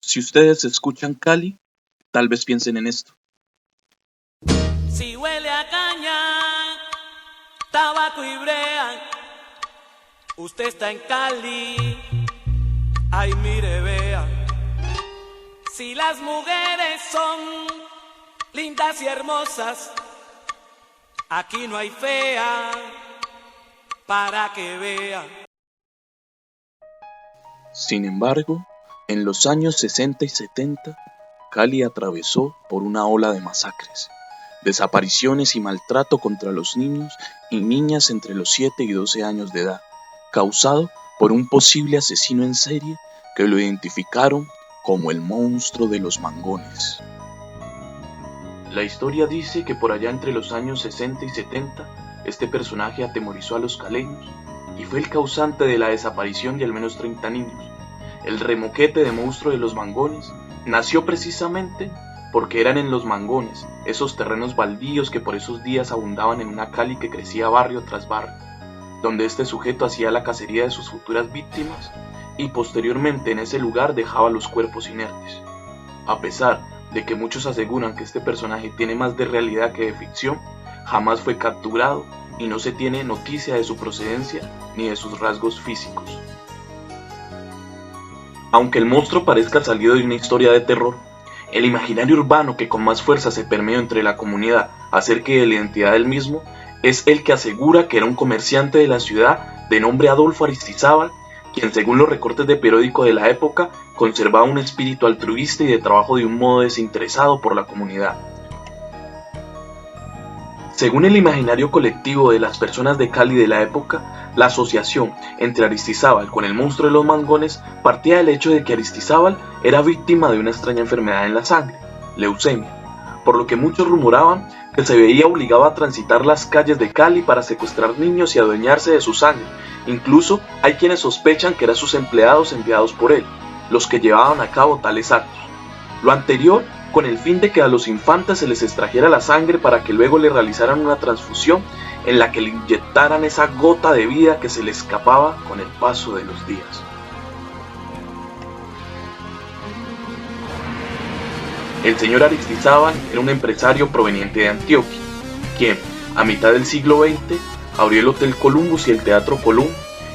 Si ustedes escuchan Cali, tal vez piensen en esto. Si huele a caña, tabaco y brea, usted está en Cali, ay mire vea. Si las mujeres son lindas y hermosas, aquí no hay fea, para que vea. Sin embargo, en los años 60 y 70, Cali atravesó por una ola de masacres, desapariciones y maltrato contra los niños y niñas entre los 7 y 12 años de edad, causado por un posible asesino en serie que lo identificaron como el monstruo de los mangones. La historia dice que por allá entre los años 60 y 70, este personaje atemorizó a los caleños y fue el causante de la desaparición de al menos 30 niños. El remoquete de monstruo de los mangones nació precisamente porque eran en los mangones, esos terrenos baldíos que por esos días abundaban en una Cali que crecía barrio tras barrio, donde este sujeto hacía la cacería de sus futuras víctimas y posteriormente en ese lugar dejaba los cuerpos inertes. A pesar de que muchos aseguran que este personaje tiene más de realidad que de ficción, jamás fue capturado y no se tiene noticia de su procedencia ni de sus rasgos físicos. Aunque el monstruo parezca salido de una historia de terror, el imaginario urbano que con más fuerza se permeó entre la comunidad acerca de la identidad del mismo es el que asegura que era un comerciante de la ciudad de nombre Adolfo Aristizábal, quien según los recortes de periódico de la época conservaba un espíritu altruista y de trabajo de un modo desinteresado por la comunidad. Según el imaginario colectivo de las personas de Cali de la época, la asociación entre Aristizábal con el monstruo de los mangones partía del hecho de que Aristizábal era víctima de una extraña enfermedad en la sangre, leucemia, por lo que muchos rumoraban que se veía obligado a transitar las calles de Cali para secuestrar niños y adueñarse de su sangre. Incluso hay quienes sospechan que eran sus empleados enviados por él, los que llevaban a cabo tales actos. Lo anterior con el fin de que a los infantes se les extrajera la sangre para que luego le realizaran una transfusión en la que le inyectaran esa gota de vida que se le escapaba con el paso de los días. El señor Aristizábal era un empresario proveniente de Antioquia, quien, a mitad del siglo XX, abrió el Hotel Columbus y el Teatro Colón,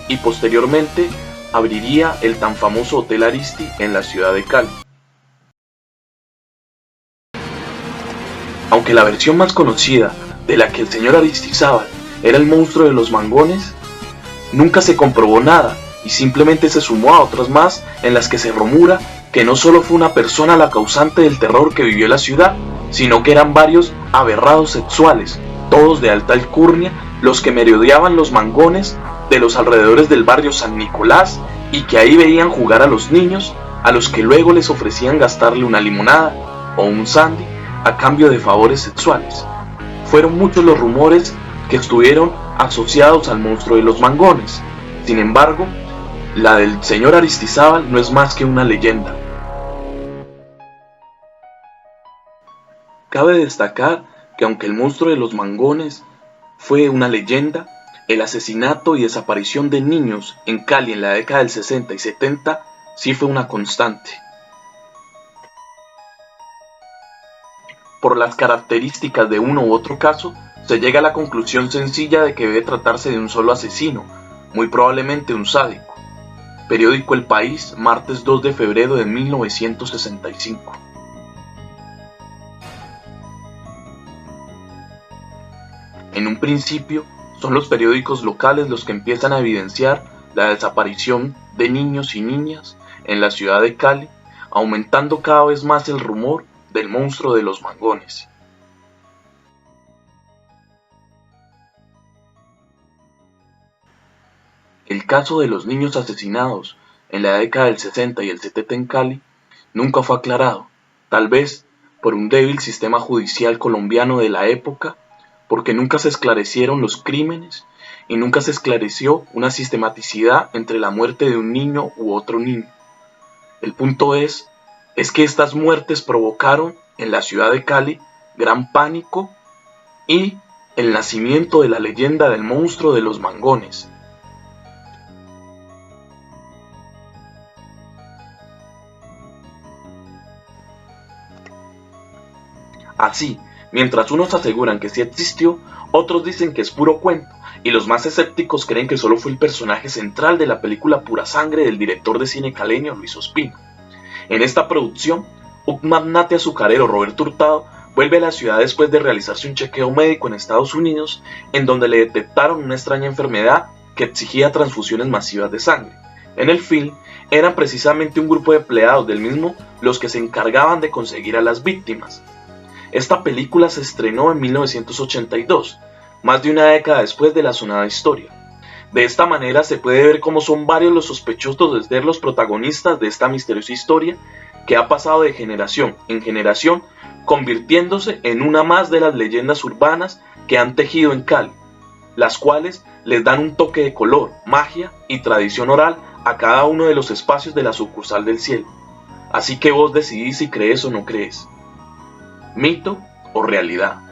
y posteriormente abriría el tan famoso Hotel Aristi en la ciudad de Cali. Aunque la versión más conocida de la que el señor Aristizábal era el monstruo de los mangones, nunca se comprobó nada y simplemente se sumó a otras más en las que se rumora que no solo fue una persona la causante del terror que vivió la ciudad, sino que eran varios aberrados sexuales, todos de alta alcurnia, los que merodeaban los mangones de los alrededores del barrio San Nicolás y que ahí veían jugar a los niños, a los que luego les ofrecían gastarle una limonada o un sandy a cambio de favores sexuales. Fueron muchos los rumores que estuvieron asociados al monstruo de los mangones. Sin embargo, la del señor Aristizábal no es más que una leyenda. Cabe destacar que aunque el monstruo de los mangones fue una leyenda, el asesinato y desaparición de niños en Cali en la década del 60 y 70 sí fue una constante. Por las características de uno u otro caso, se llega a la conclusión sencilla de que debe tratarse de un solo asesino, muy probablemente un sádico. Periódico El País, martes 2 de febrero de 1965. En un principio, son los periódicos locales los que empiezan a evidenciar la desaparición de niños y niñas en la ciudad de Cali, aumentando cada vez más el rumor del monstruo de los mangones. El caso de los niños asesinados en la década del 60 y el 70 en Cali nunca fue aclarado, tal vez por un débil sistema judicial colombiano de la época, porque nunca se esclarecieron los crímenes y nunca se esclareció una sistematicidad entre la muerte de un niño u otro niño. El punto es que estas muertes provocaron en la ciudad de Cali gran pánico y el nacimiento de la leyenda del monstruo de los mangones. Así, mientras unos aseguran que sí existió, otros dicen que es puro cuento, y los más escépticos creen que solo fue el personaje central de la película Pura Sangre del director de cine caleño Luis Ospino. En esta producción, un magnate azucarero, Roberto Hurtado, vuelve a la ciudad después de realizarse un chequeo médico en Estados Unidos, en donde le detectaron una extraña enfermedad que exigía transfusiones masivas de sangre. En el film, eran precisamente un grupo de empleados del mismo los que se encargaban de conseguir a las víctimas. Esta película se estrenó en 1982, más de una década después de la sonada historia. De esta manera se puede ver cómo son varios los sospechosos de ser los protagonistas de esta misteriosa historia que ha pasado de generación en generación, convirtiéndose en una más de las leyendas urbanas que han tejido en Cali, las cuales les dan un toque de color, magia y tradición oral a cada uno de los espacios de la sucursal del cielo. Así que vos decidís si crees o no crees. ¿Mito o realidad?